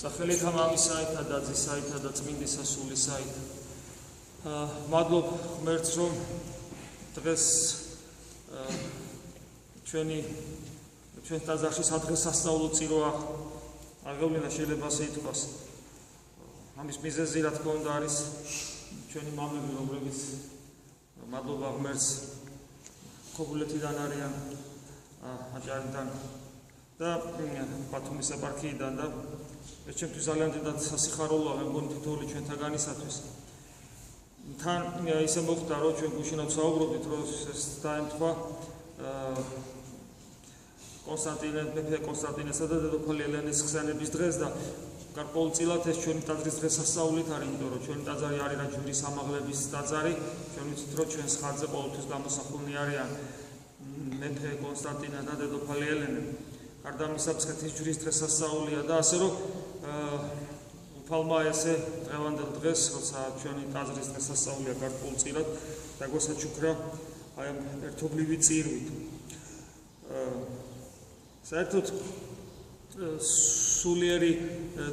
სახელითა მამისაითა და ძისაითა და წმინდისა სულისაითა. მადლობ ღმერთს, რომ დღეს ჩვენ ტაძარში სადღესასწაულო წირვა აღევლინა, შეიძლება ასე ითქვას. ამის მიზეზი რა თქმა უნდა არის ჩვენი მამები, რომლებიც მადლობა ღმერთს ქობულეთიდან არიან, აჭარიდან და ბათუმის ეპარქიიდან და ეს ჩემთვის ძალიან დიდად სასიხარულოა, მე მგონი თითოეული ჩვენთაგანისათვის. თან ისე მოხდა, რომ ჩვენ გუშინაც საუბრობდით, რომ ეს დაემთხვა მეფე კონსტანტინესა და დედოფალი ელენეს ხსენების დღეს და გარკვეულწილად ეს ჩვენი ტაძრის დღესასწაულით არის, იმიტომ რომ ჩვენი ტაძარი არის რა ჯვრის ამაღლების ტაძარი, ჩვენ ვიცით, რომ ჩვენს ხარჯზე ყოველთვის გამოსახულნი არიან მეფე კონსტანტინე და დედოფალი ელენე. გარდა ამისა, მცხეთის ჯვრის დღესასწაულია და ასე რომ უფალმა ესე დღევანდელ დღეს, როცა ჩვენი ტაძრის დღესასწაულია გარკვეულწილად დაგვასაჩუქრა აი ამ ერთობლივი წირვით. საერთოდ სულიერი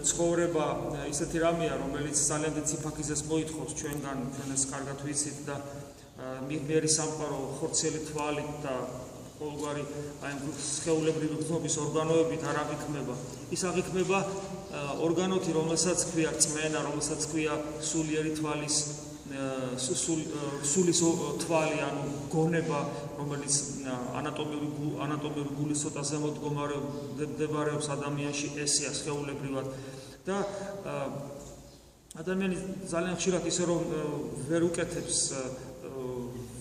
ცხოვრება ისეთი რამეა, რომელიც ძალიან დიდ სიფაქიზეს მოითხოვს ჩვენგან, ჩვენ ეს კარგად ვიცით და მიღმიერი სამყარო ხორციელი თვალით და ყოველგვარი აი სხეულებრივი გზნობის ორგანოებით არ აღიქმება. ის აღიქმება ორგანოთი, რომელსაც ქვია რწმენა, რომელსაც ქვია სულიერი თვალის სულის თვალი, ანუ გონება, რომელიც ანატომიური გულის ცოტა ზემოთ მდებარეობს ადამიანში, ესეა სხეულებრივად და ადამიანი ძალიან ხშირად ისე რომ ვერ უკეთებს,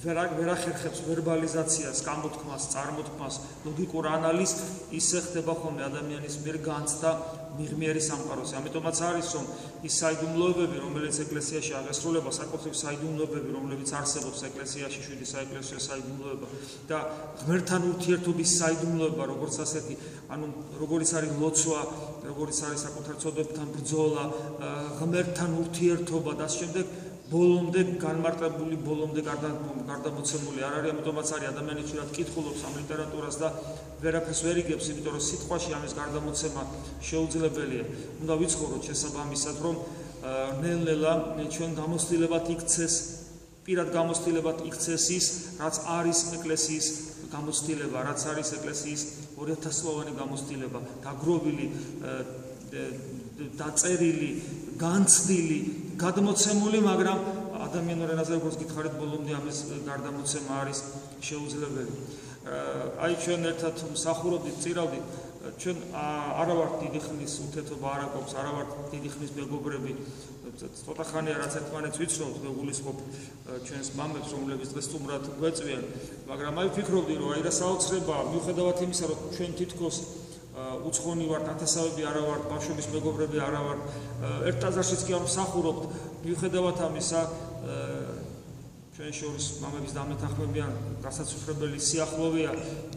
ვერ ახერხებს ვერბალიზაციას, გამოთქმას, წარმოთქმას, ლოგიკურ ანალიზს, ისე ხდება ხოლმე ადამიანის მიერ განცდა მიღმიერი სამყაროზე. ამიტომაც არის, რომ ის საიდუმლოებები, რომელიც ეკლესიაში აღესრულება, საკუთრივ საიდუმლოებები, რომლებიც არსებობს ეკლესიაში, შვიდი საეკლესიო საიდუმლოება და ღმერთთან ურთიერთობის საიდუმლოება, როგორც ასეთი, ანუ როგორიც არის ლოცვა, როგორიც არის საკუთარ ცოდვებთან ბრძოლა, ღმერთთან ურთიერთობა და ამ შემდეგ ბოლომდე განმარტებული, ბოლომდე გარდამოცემული არ არის, ამიტომაც არის ადამიანი ხშირად კითხულობს ამ ლიტერატურას და ვერაფერს ვერ იგებს, იმიტომ რომ სიტყვაში ამის გარდამოცემა შეუძლებელია. უნდა ვიცხოვროთ შესაბამისად, რომ ნელ-ნელა ჩვენ გამოცდილებად იქცეს, პირად გამოცდილებად იქცეს ის, რაც არის ეკლესიის გამოცდილება, რაც არის ეკლესიის 2000 წლოვანი გამოცდილება, დაგროვილი, დაწერილი, განცდილი, გადმოცემული, მაგრამ ადამიანურ ენაზე როგორც გითხარით, ბოლომდე ამის გარდამოცემა არის შეუძლებელი. აი ჩვენ ერთად მსახურობდით, წირავდით, ჩვენ არა ვართ დიდი ხნის უთეთობა არ აქვს, არა ვართ დიდი ხნის მეგობრები, ცოტა ხანია რაც ერთმანეთს ვიცნობთ, მე გულისხმობ ჩვენს მამებს, რომლებიც დღეს სტუმრად გვეწვიან, მაგრამ აი ვფიქრობდი, რომ აი რა საოცრებაა, მიუხედავად იმისა, რომ ჩვენ თითქოს უცხონი ვართ, ათასავები არა ვართ, ბავშვების მეგობრები არა ვართ, ერთ ტაძარშიც კი არ მსახურობთ, მიუხედავად ამისა, ჩვენ შორის მამების დამეთანხმებიან გასაცვიფრებელი სიახლოვეა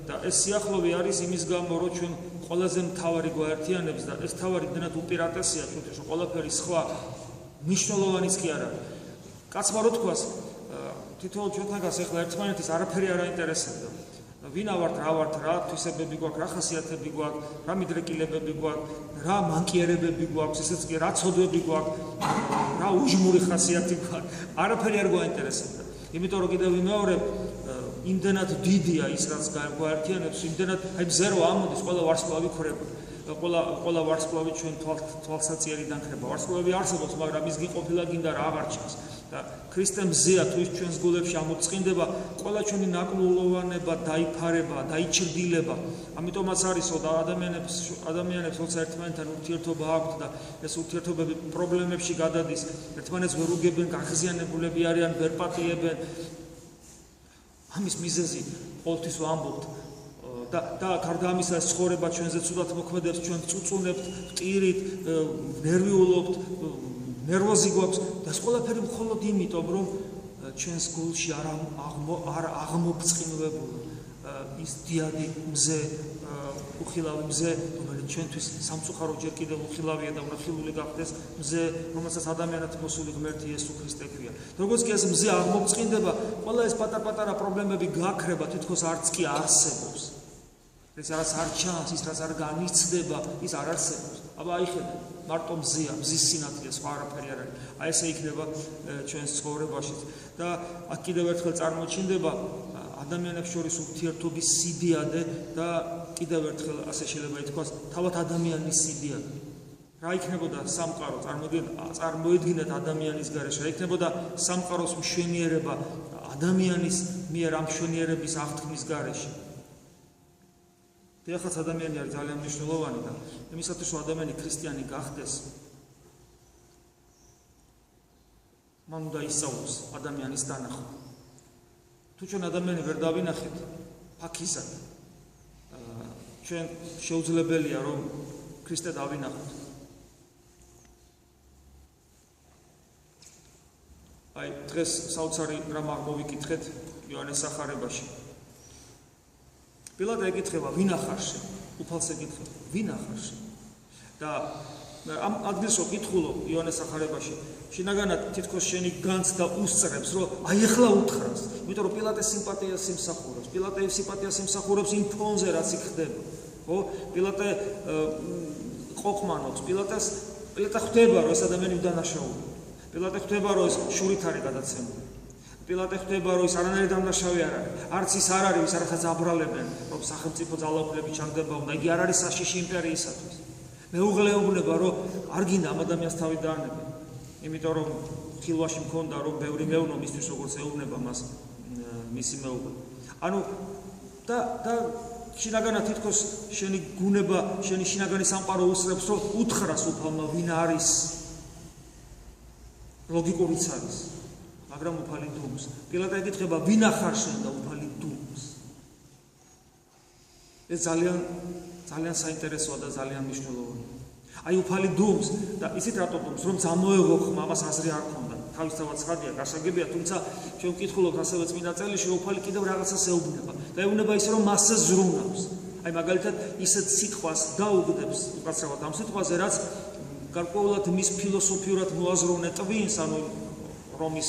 და ეს სიახლოვე არის იმის გამო, რომ ჩვენ ყველაზე მთავარი გვაერთიანებს და ეს თავარი დენად უპირატესია, თუმცა ყველაფერი სხვა მნიშვნელოვანიც კი არ არის. კაცმა რო თქვას, თითოეულ ჩვენთაგანს ახლა ერთმანეთის არაფერი არ აინტერესებდა. ვინა ვართ, რა ვართ, რა თვისებები გვაქვს, რა ხასიათები გვაქვს, რა მიდრეკილებები გვაქვს, რა მანკიერებები გვაქვს, ესეც კი რა ცოდვები გვაქვს, რა უჟმური ხასიათი გვაქვს, არაფერი არ გვაინტერესებდა. იმიტომ რომ კიდევ ვიმეორებ, იმდენად დიდია ის, რაც გვაერთიანებს, იმდენად აი მზე რო ამოდის, ყველა ვარსკვლავი ქრება. ყველა ვარსკვლავი ჩვენ თვალსაწიერიდან ქრება. ვარსკვლავები არსებობს, მაგრამ მისგან ყოფილა გინდა რა აღარ ჩანს. და ქრისტე მზეა თუ ის ჩვენს გულებში ამოწყინდება, ყველა ჩვენი ნაკლულოვანება დაიფარება, დაიჩრდილება. ამიტომაც არის, რომ ადამიანებს როცა ერთმანეთთან ურთიერთობა აქვთ და ეს ურთიერთობები პრობლემებში გადადის, ერთმანეთს ვერ უგებენ, გაღიზიანებულები არიან, ვერ პატიებენ. ამის მიზეზი ყოველთვის ვამბობთ. და გარდა ამისა ეს ცხოვრება ჩვენზე ცუდად მოქმედებს, ჩვენ წუწუნებთ, ვტირით, ნერვიულობთ, ნერვოზი გვაქვს და ეს ყველაფერი მხოლოდ იმიტომ, რომ ჩვენს გულში არ აღმოფწყინვებული ის დიადი მზე, უხილავი მზე, რომელიც ჩვენთვის სამწუხარო ჯერ კიდევ უხილავია და უნდა გახდეს მზე, რომელსაც ადამიანად მოსული ღმერთი იესო ქრისტე ქვია. როგორც კი ეს მზე აღმოფწყინდება, ყველა ეს პატარ-პატარა პრობლემები გააქრება, თითქოს არც კი არსებობს. ეს რაც არ ჩანს, ის რაც არ განიცდება, ის არ არსებობს. აბა აიხედე, მარტო მზია, მზის სინათლეა, სხვა არაფერი არ არის. აი ესე იქნება ჩვენს ცხოვრებაშიც. და აქ კიდევ ერთხელ წარმოჩინდება ადამიანებს შორის ურთიერთობის სიდიადე და კიდევ ერთხელ ასე შეიძლება ითქვას, თავად ადამიანის სიდიადე. რა იქნებოდა სამყარო, წარმოედგინეთ ადამიანის გარეშე, რა იქნებოდა სამყაროს მშვენიერება ადამიანის მიერ ამ მშვენიერების აღთქმის გარეშე. ეხლაც ადამიანი არის ძალიან მნიშვნელოვანი და იმისათვის რომ ადამიანი ქრისტიანი გახდეს, მან უნდა ისწავლოს ადამიანის დანახვა. თუ ჩვენ ადამიანი ვერ დავინახეთ ფაქიზად, ჩვენ შეუძლებელია რომ ქრისტე დავინახოთ. აი დღეს საოცარი რამ აღმოვიკითხეთ იოანეს სახარებაში. პილატე ეკითხება, ვინ ახარ შენ? უფალს ეკითხება, ვინ ახარ შენ? და ამ ადგილს რო კითხულობ იოანეს სახარებაში, შინაგანად თითქოს შენი განცდა უსწრებს, რომ აი ახლა უთხრას. იმიტომ რომ პილატე სიმპათიას იმსახურებს. პილატე სიმპათიას იმსახურებს იმ ფონზე, რაც იქ ხდება. ხო? პილატე ყოყმანობს, პილატე ხვდება, რომ ეს ადამიანი უდანაშაულია. პილატე ხვდება, რომ ეს შურით არის გადაცემული. პილატე ხვდება, რომ ის არანაირი დამნაშავე არ არის. არც ის არ არის, vis არათაც აბრალებენ, რომ სახელმწიფო ძალაუფლები ჩაგდება უნდა. იგი არ არის საშიში იმპერიისათვის. მეუღლეუბნება, რომ არ გინდა ამ ადამიანს თავი დაანებენ. იმიტომ რომ ხილვაში მქონდა, რომ ბევრი მეუბნო მისთვის, როგორც ეუბნება მას მისი მეუღლე. ანუ და შინაგანად თითქოს შენი გუნება, შენი შინაგანი სამყარო უსწრებს, რომ უთხრას უფალმა, ვინ არის. ლოგიკურიც არის. მაგრამ უფალი დუმს. პილატე ეკითხება, ვინ ახარ შენ და უფალი დუმს. ეს ძალიან საინტერესოა და ძალიან მნიშვნელოვანია. აი უფალი დუმს და ისიც რატო დუმს, რომ წამოეღო ხმა, ამას აზრი არ ქონდა. თავისთავად ცხადია, გასაგებია, თუმცა ჩვენ ვკითხულობთ ასევე წმინდა წერილში, რომ უფალი კიდევ რაღაცას ეუბნება. და ეუბნება ისე, რომ მასზე ზრუნავს. აი მაგალითად ისეთ სიტყვას დაუგდებს, უკაცრავად ამ სიტყვაზე, რაც გარკვეულად მის ფილოსოფიურად მოაზროვნე ტვინს, ანუ რომის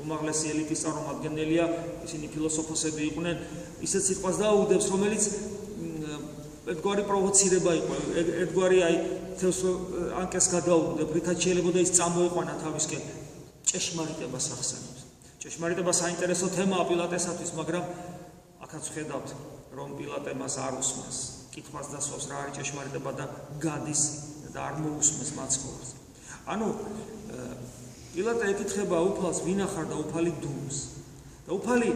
უმაღლესი ელიტის წარმომადგენელია, ისინი ფილოსოფოსები იყვნენ, ისეთ სიტყვას დაუგდებს, რომელიც ერთგვარი პროვოცირება იყო, ერთგვარი აი თავს ანკეს გადაუგდებ, რითაც შეიძლება ის წამოეყვანა თავისკენ ჭეშმარიტებას ახსენებს. ჭეშმარიტება საინტერესო თემაა პილატესათვის, მაგრამ აქაც ხედავთ, რომ პილატე მას არ უსმენს, კითხვას დასვავს რა არის ჭეშმარიტება და გადის და არ მოусმენს მაცხოვრს. ანუ პილატე ეკითხება უფალს, ვინ ახარ და უფალი დუმს. და უფალი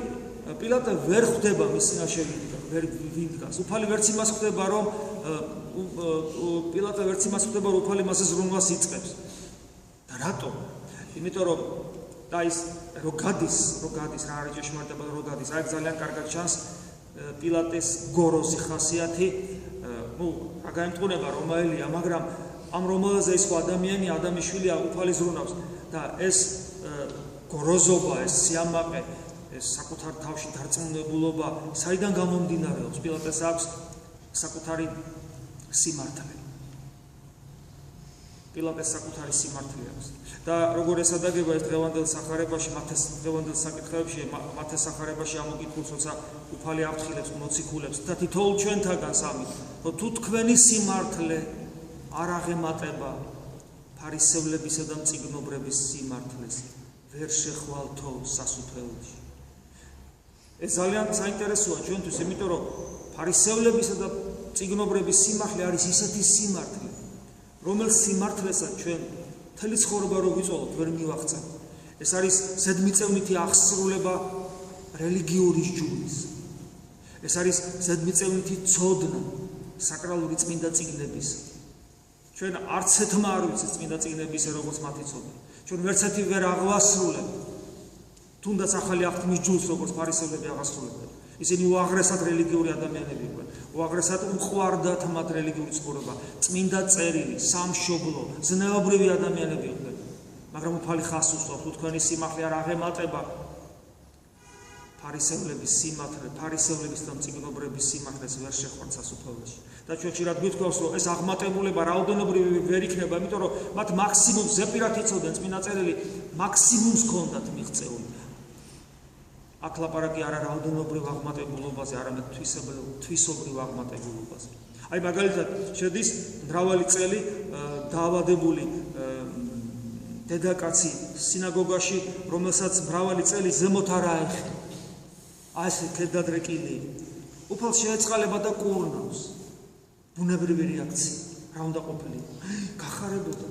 პილატე ვერ ხვდება მის წინაშე ვერ ვიდგას. უფალი ვერც იმას ხვდება, რომ პილატე ვერც იმას ხვდება, რომ უფალი მასზე ზრუნვას იწყებს. და რატო? იმიტომ რომ და ის რო გადის რა არის ჭეშმარიტება და რო გადის, აი ძალიან კარგად ჩანს პილატეს გოროზი ხასიათი, რა განწყუნება რომაელია, მაგრამ ამ რომელზე ის ადამიანი, ადამიანშვილია უფალი ზრუნავს და ეს გოროზობა, ეს სიამაყე, ეს საკუთარ თავში დარწმუნებულობა, საიდან გამომდინარეობს? პილატეს აქვს საკუთარი სიმართლე. პილატეს საკუთარი სიმართლე აქვს. და როგორ ესადაგება ეს დღევანდელ სახარებაში, დღევანდელ საკითხებში, მათეს სახარებაში ამოკითხულს, როცა უფალი აფრთხილებს, მოციქულებს და თითოეულ ჩვენთაგანს ამით, რომ თუ თქვენი სიმართლე არ აღემატება ფარისევლებისა და მწიგნობრების სიმართლეს, ვერ შეხვალთო სასუფეველში. ეს ძალიან საინტერესოა ჩვენთვის, იმიტომ რომ ფარისევლებისა და მწიგნობრების სიმართლე არის ისეთი სიმართლე, რომელიც სიმართლესაც ჩვენ მთელი ცხოვრება რო ვიწოლოთ, ვერ მივახცევთ. ეს არის ზედმიწევნითი აღსრულება რელიგიური ჯურის. ეს არის ზედმიწევნითი ცოდნა საკრალური წმინდა წიგნების. ჩვენ არც ეთმა არ ვიცით წმინდა წიგნების როგორც მათი ცოდნა. ჩვენ ვერცერთი ვერ აღვასრულებთ. თუნდაც ახალი აღთქმის ჯულს როგორც ფარისევლები აღასრულებდნენ. ისინი უაღრესად რელიგიური ადამიანები იყვნენ. უაღრესად უყვარდათ მათ რელიგიური ცხოვრება, წმინდა წერილი, სამშობლო, ზნეობრივი ადამიანები იყვნენ. მაგრამ უფალი ხას უსვამს, თუ თქვენი სიმართლე არ აღემატება ფარისევლების სიმართლე, ფარისევლების და მწიგნობრების სიმართლეს ვერ შეხვართ სასუფეველში. და ჩვენ ხშირად გვითხოვს, რომ ეს აღმატებულება რაოდენობრივი ვერ იქნება, იმიტომ რომ მათ მაქსიმუმს ზეპირად იცოდნენ წმინდა წერილი, მაქსიმუმს ჰქონდათ მიღწეული. აქ ლაპარაკი არა რაოდენობრივ აღმატებულობაზე, არამედ თვისობრივ აღმატებულობაზე. აი მაგალითად შედის მრავალი წელი დაავადებული დედაკაცი სინაგოგაში, რომელსაც მრავალი წელი ზემოთ არ აეხება. აი ეს ქედადრეკილი. უფალს შეეწყალება და კურნავს. ბუნებრივი რეაქცია. რა უნდა ყოფილიყო? გახარებოდა.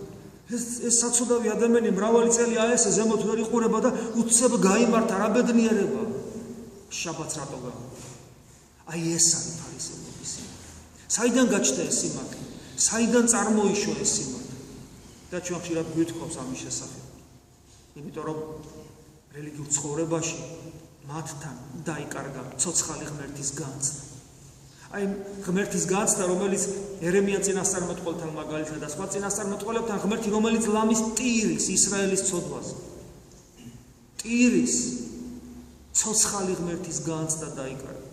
ეს საცოდავი ადამიანი მრავალი წელი აესე ზემოთ ვერ იყურება და უცებ გაიმართა რა ბედნიერება. შაბათს რატო გავა? აი ეს არის ფარისევლობის სიმართლე. საიდან გაჩნდა ეს სიმართლე? საიდან წარმოიშვა ეს სიმართლე? და ჩვენ ხშირად გვითხოვს ამის შესახებ. იმიტომ რომ რელიგიურ ცხოვრებაში მათთან დაიკარგა ცოცხალი ღმერთის განცდა. აი ღმერთის განცდა, რომელიც ერემია წინასწარმეტყველთან მაგალითად და სხვა წინასწარმეტყველებთან ღმერთი, რომელიც ლამის ტირის ისრაელის ცოდვაზე. ტირის ცოცხალი ღმერთის განცდა დაიკარგა.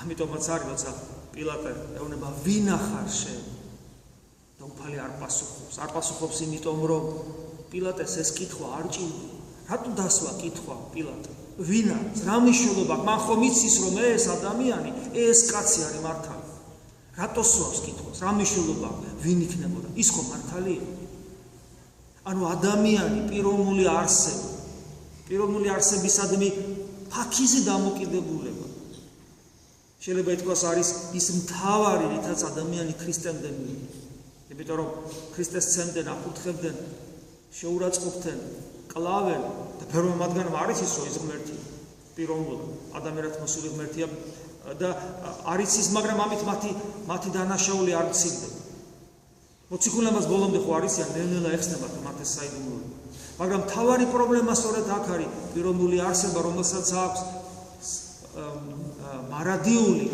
ამიტომაც არის, როცა პილატე ეუბნება, ვინ ახარ შენ? და უფალი არ პასუხობს. არ პასუხობს იმიტომ, რომ პილატეს ეს კითხვა არ ჭირდება. რატო დასვა კითხვა პილატე? ვინ არის? რა მნიშვნელობა აქვს? მან ხომ იცის, რომ ეს ადამიანი, ეს კაცი არის მართალი. რატო სვავს კითხვას? რა მნიშვნელობა აქვს? ვინ იქნებოდა? ის ხომ მართალია? ანუ ადამიანი პიროვნული არსება. პიროვნული არსებისადმი ფაქიზი დამოკიდებულება. შეიძლება ითქვას არის ის მთავარი, რითაც ადამიანი ქრისტემდე მიიღო. იმიტომ რომ ქრისტეს ცემდნენ, აკურთხებდნენ, შეურაცხყოფდნენ, კლავენ და ფერმა მათგანმა არ იცის, რომ ის ღმერთია. პიროვნულად ადამიანად მოსული ღმერთია და არ იცის, მაგრამ ამით მათი დანაშაული არ მცირდება. მოციქულებას ბოლომდე ხო არ იციან, ნელ-ნელა ეხსნებათ მათ ეს საიდუმლოება. მაგრამ მთავარი პრობლემა სწორედ აქ არის პიროვნული არსება, რომელსაც აქვს მარადიული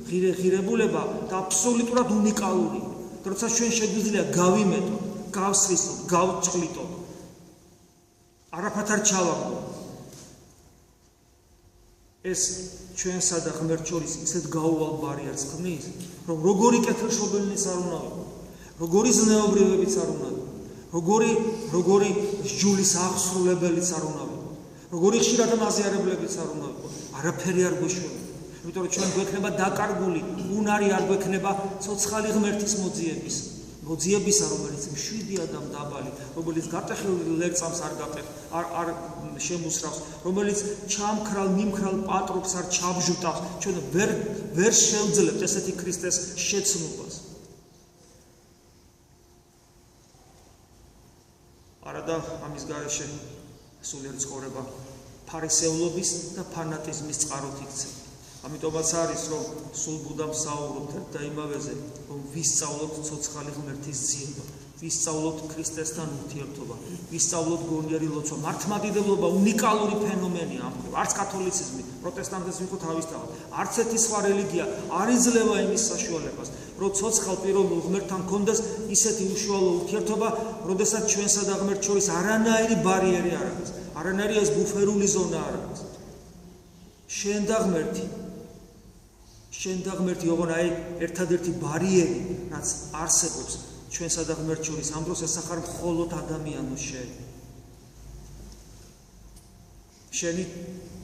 ღირებულება და აბსოლუტურად უნიკალური. როცა ჩვენ შეგვიძლია გავიმეტოთ, გავსხისოთ, გავჭყლიტოთ, არაფათ არ ჩავაგდო. ეს ჩვენსა და ღმერთს შორის ისეთ გაუვალ ბარიერს ქმნის, რომ როგორი კეთილშობილიც არ უნდა ვიყო, როგორი ზნეობრივებიც არ უნდა ვიყო, როგორი სჯულის აღსრულებელიც არ უნდა ვიყო, როგორი ხშირად მაზიარებლებიც არ უნდა ვიყო, არაფერი არ გვეშველება. იმიტომ რომ ჩვენ გვექნება დაკარგული უნარი, არ გვექნება ცოცხალი ღმერთის მოძიებისა, რომელიც მშვიდია და მდაბალი, რომელიც გატეხილ ლერწამს არ შემუსრავს, რომელიც ჩამქრალ მიმქრალ პატრობს არ ჩაბჟუტავს. ჩვენ ვერ შევძლებთ ესეთი ქრისტეს შეცნობას. არადა ამის გარეშე სულიერ ცხოვრება ფარისევლობის და ფანატიზმის წყაროთ იქცევა. ამიტომაც არის, რომ სულ ბუდამ საუბრობთ და იმავეზე, რომ ვისწავლოთ ცოცხალი ღმერთის ძიება, ვისწავლოთ ქრისტესთან ურთიერთობა, ვისწავლოთ გონიერი ლოცვა. მართლმადიდებლობა უნიკალური ფენომენია ამ მხრივ. არც კათოლიციზმი, პროტესტანტიზმი ხო თავისთავად, არც ერთი სხვა რელიგია არ იძლევა იმის საშუალებას, რომ ცოცხალ პიროვნულ ღმერთთან გქონდეს ისეთი უშუალო ურთიერთობა, როდესაც ჩვენსა და ღმერთს შორის არანაირი ბარიერი არ არის, არანაირი ეს ბუფერული ზონა არ არის. შენ და ღმერთი ოღონ აი ერთადერთი ბარიერი, რაც არსებობს ჩვენსა და ღმერთს შორის, ამ დროს ესახარ მხოლოდ ადამიანოს შენი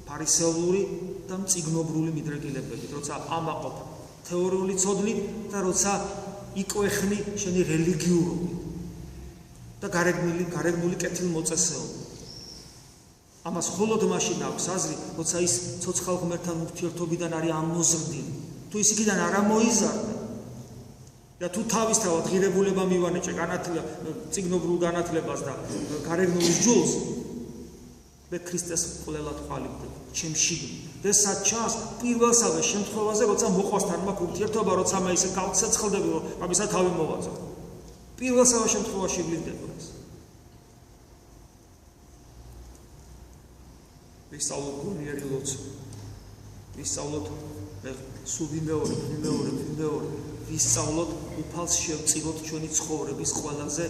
ფარისევლური და მწიგნობრული მიდრეკილებებით, როცა ამაყობ თეორიული ცოდნით და როცა იკვეხნი შენი რელიგიურობით და გარეგნული კეთილმოწესეობით. ამას მხოლოდ მაშინ აქვს აზრი, როცა ის ცოცხალ ღმერთთან ურთიერთობიდან არის ამოზრდილი. თუ ის იქიდან არ ამოიზარდა და თუ თავისთავად ღირებულება მივანეჭე წიგნობრულ განათლებას და გარეგნულ სჯულს, მე ქრისტეს ყველად ყალიბდება, ჩემში. და ესაც ჩანს პირველსავე შემთხვევაზე, როცა მოყვასთან მაქვს ურთიერთობა, როცა მე ისე გავცეცხლდები, რომ ამისა თავი მოვაწო. პირველსავე შემთხვევაში ვლინდება ეს. ვისწავლოთ გონიერი ლოცვა, ვისწავლოთ სულ ვიმეორებ, ვისწავლოთ უფალს შევწიროთ ჩვენი ცხოვრების ყველაზე,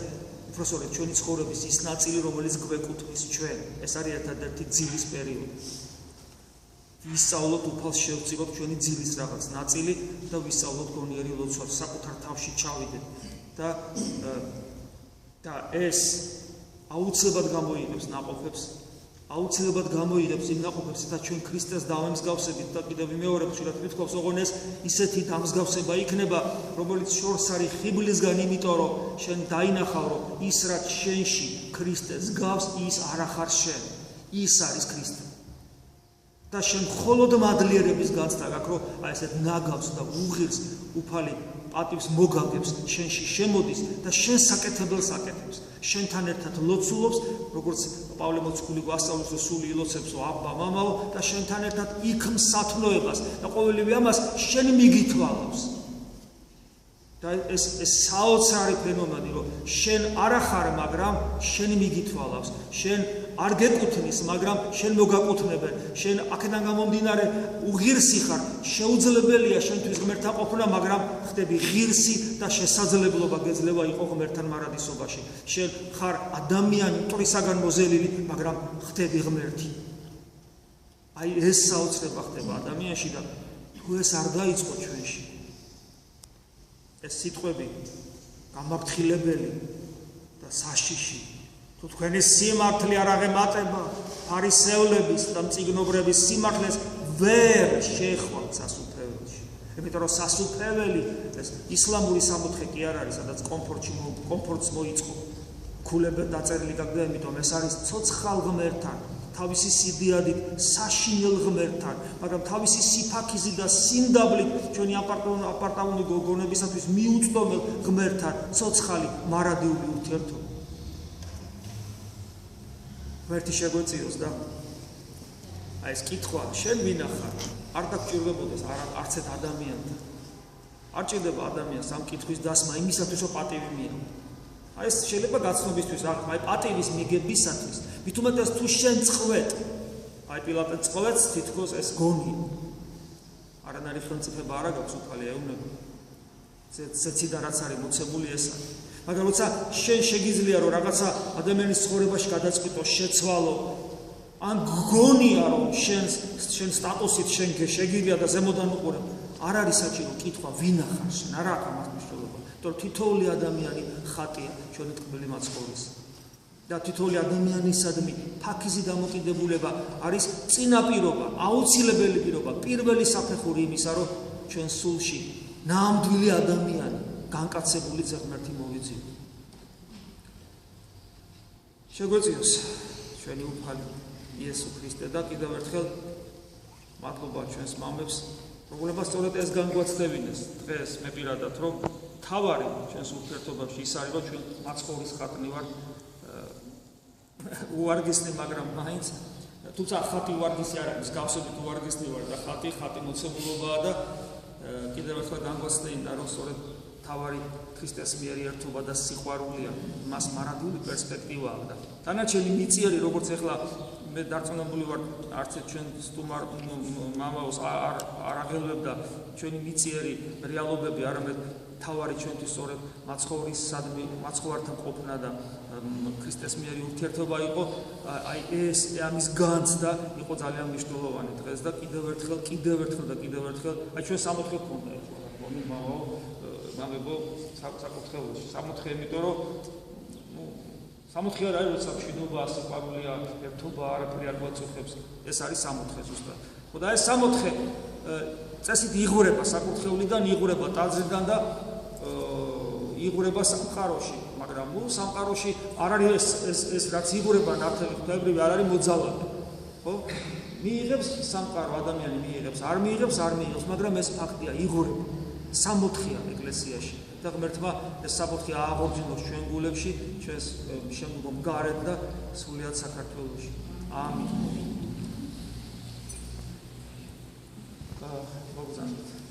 უпроსორეთ ჩვენი ცხოვრების ის ნაწილი, რომელიც გვეკუთვნის ჩვენ. ეს არის ერთადერთი ძილის პერიოდი. ვისწავლოთ უფალს შევწიროთ ჩვენი ძილის რაღაც ნაწილი და ვისწავლოთ გონიერი ლოცვა, საკუთარ თავში ჩავიდეთ და ეს აუცილებლად გამოიყენებს ნაყოფებს აუცილებლად გამოიღებს იმ ნაყოფებს, რათა ჩვენ ქრისტეს დავემსგავსებით და კიდევ მეორე ხშირად მithქვავს, ოღონდ ეს ისეთი დამსგავსება იქნება, რომელიც შორს არის ხიბლისგან, იმიტომ რომ შენ დაინახავ, რომ ის რაც შენში ქრისტეს გავს, ის არ ახარ შენ, ის არის ქრისტე. და შენ მხოლოდ მადლიერების განცდა გაქვს, რომ აი ესეთ ნაგავს და უღირს უფალი პატივს მოგაგებს შენში შემოდის და შენ საკეთებელს აკეთებს. შენთან ერთად ლოცულობს, როგორც პავლე მოციქული გვასწავლის, რომ სული ილოცებსო აბა მამაო და შენთან ერთად იქ მსათნოებას და ყოველივე ამას შენ მიგითვალავს. და ეს საოცარი ფენომენი, რომ შენ არ ახარ, მაგრამ შენ მიგითვალავს, შენ არ გეკუთვნის, მაგრამ შენ მოგაკუთვნებენ, შენ აქედან გამომდინარე უღირსი ხარ, შეუძლებელია შენთვის ღმერთთან ყოფნა, მაგრამ ხდები ღირსი და შესაძლებლობა გეძლევა იყო ღმერთთან მარადისობაში. შენ ხარ ადამიანი მტვრისაგან მოზელილი, მაგრამ ხდები ღმერთი. აი ეს საოცრება ხდება ადამიანში და თუ ეს არ დაიწყო ჩვენში, ეს სიტყვები გამაფრთხილებელი და საშიში, თუ თქვენი სიმართლე არ აღემატება ფარისევლების და მწიგნობრების სიმართლეს, ვერ შეხვალთ სასუფეველში. იმიტომ რომ სასუფეველი ეს ისლამური სამოთხე კი არ არის, სადაც კომფორტს მოიწყო. ქულებად დაწერილი გაგვდა, იმიტომ ეს არის ცოცხალ ღმერთთან, თავისი სიდიადით საშინელ ღმერთთან, მაგრამ თავისი სიფაქიზი და სიმდაბლით ჩვენი აპარტაუნი გოგონებისათვის მიუწვდომელ ღმერთთან ცოცხალი მარადიული ურთიერთობა. ღმერთი შეგვეწიოს და აი ეს კითხვა, შენ ვინა ხარ? არ დაგჭირდებოდეს არც ერთ ადამიანთან. არ ჭირდება ადამიანს ამ კითხვის დასმა იმისათვის, რომ პატივი მიიღო. აი ეს შეიძლება გაცნობისთვის, აი პატივის მიგებისათვის, მით უმეტეს თუ შენ წყვეტ, აი პილატე წყვეტს, თითქოს ეს გონია. არანაირი ხელმწიფება არ აქვს უფალი ეუბნება. ზეციდან რაც არის მოცემული ეს არის. მაგრამ როცა შენ შეგიძლია რომ რაღაცა ადამიანის ცხოვრებაში გადაწყვიტო, შეცვალო, ან გგონია რომ შენ სტატუსით შენ შეგიძლია და ზემოდან უყურებ, არ არის საჭირო კითხვა ვინ ახარ შენ, არ აქვს ამას მნიშვნელობა. იმიტომ რომ თითოეული ადამიანი ხატია ჩვენი ტკბილი მაცხოვრის. და თითოეული ადამიანისადმი ფაქიზი დამოკიდებულება არის წინაპირობა, აუცილებელი პირობა, პირველი საფეხური იმისა, რომ ჩვენ სულში ნამდვილი ადამიანი განკაცებული ღმერთი მოვიძიოთ. შეგვეწიოს ჩვენი უფალი იესო ქრისტე და კიდევ ერთხელ მადლობა ჩვენს მამებს, რომლებსაც სწორედ ეს განგვაცდებინეს დღეს მე პირადად, რომ თავარი ჩვენს ურთიერთობაში ის არის, რომ ჩვენ მაცხოვრის ხატნი ვართ, უარგისნი, მაგრამ მაინც თუმცა ხატი უარგისი არ არის, გავსებით უარგისნი ვარ და ხატი მოცემულობაა და კიდევ ერთხელ განგვაცდეინდა, რომ სწორედ თავარი ქრისტეს მიერ ერთობა და სიყვარულია, მას მარადიული პერსპექტივა აქვს და დანარჩენი მიწიერი, როგორც ახლა მე დარწმუნებული ვარ, არც ჩვენ სტუმარ მამაოს არ აღელვებდა ჩვენი მიწიერი რეალობები, არამედ თავარი ჩვენთვის სწორედ მაცხოვრისადმი, მაცხოვართან ყოფნა და ქრისტეს მიერი ურთიერთობა იყო, აი ეს ამის განცდა იყო ძალიან მნიშვნელოვანი დღეს და კიდევ ერთხელ, აი ჩვენ სამოთხე გქონდა ეხლა, მამებო საკუთრებულში, სამოთხე, იმიტომ რომ სამოთხე არ არის, როცა მშვიდობა, სიყვარულია, ერთობა, არაფერი არ გვაწუხებს, ეს არის სამოთხე ზუსტად. ხო და ეს სამოთხე წესით იღურება საკურთხევლიდან, იღურება ტაძრიდან და იღურება სამყაროში, მაგრამ სამყაროში არ არის ეს რაც იღურება ნათელი ღვთაებრივი არ არის მოძალადე. ხო? მიიღებს სამყარო, ადამიანი მიიღებს, არ მიიღებს, მაგრამ ეს ფაქტია, იღურება. სამოთხეა ეკლესიაში და ღმერთმა ეს სამოთხე ააღორჯინოს ჩვენ გულებში, ჩვენს შემდგომ გარეთ და სრულიად საქართველოში. ამინ. მოგზაურობთ.